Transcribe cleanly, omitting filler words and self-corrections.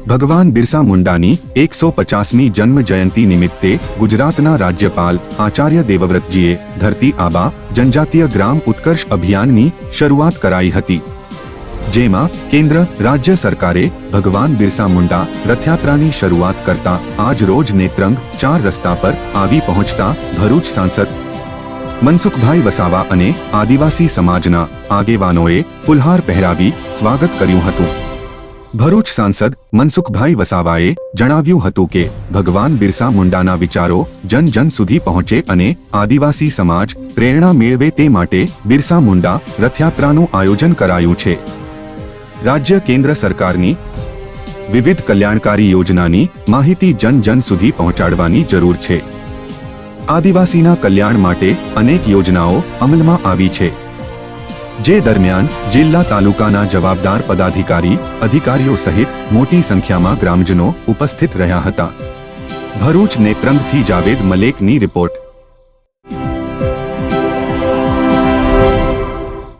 ભગવાન બિરસા મુંડાની 150મી જન્મ જયંતિ નિમિત્તે ગુજરાતના રાજ્યપાલ આચાર્ય દેવવ્રતજીએ ધરતી આબા જનજાતીય ગ્રામ ઉત્કર્ષ અભિયાનની શરૂઆત કરાઈ હતી, જેમાં કેન્દ્ર રાજ્ય સરકારે ભગવાન બિરસા મુંડા રથયાત્રાની શરૂઆત કરતા આજ રોજ નેત્રંગ 4 રસ્તા પર આવી પહોંચતા ભરૂચ સાંસદ મનસુખભાઈ વસાવા અને આદિવાસી સમાજના આગેવાનોએ ફુલહાર પહેરાવી સ્વાગત કર્યું હતું। ભરૂચ સાંસદ મનસુખભાઈ વસાવાએ જણાવ્યું હતું કે ભગવાન બિરસા મુંડાના વિચારો જન જન સુધી પહોંચે અને આદિવાસી સમાજ પ્રેરણા મેળવે તે માટે બિરસા મુંડા રથયાત્રાનું આયોજન કરાયું છે। રાજ્ય કેન્દ્ર સરકારની વિવિધ કલ્યાણકારી યોજનાની માહિતી જન જન સુધી પહોંચાડવાની જરૂર છે। આદિવાસીના કલ્યાણ માટે અનેક યોજનાઓ અમલમાં આવી છે, જે દરમિયાન જિલ્લા તાલુકાના જવાબદાર પદાધિકારી અધિકારીઓ સહિત મોટી સંખ્યામાં ગ્રામજનો ઉપસ્થિત રહ્યા હતા। ભરૂચ નેત્રંગથી જાવેદ મલેકની રિપોર્ટ।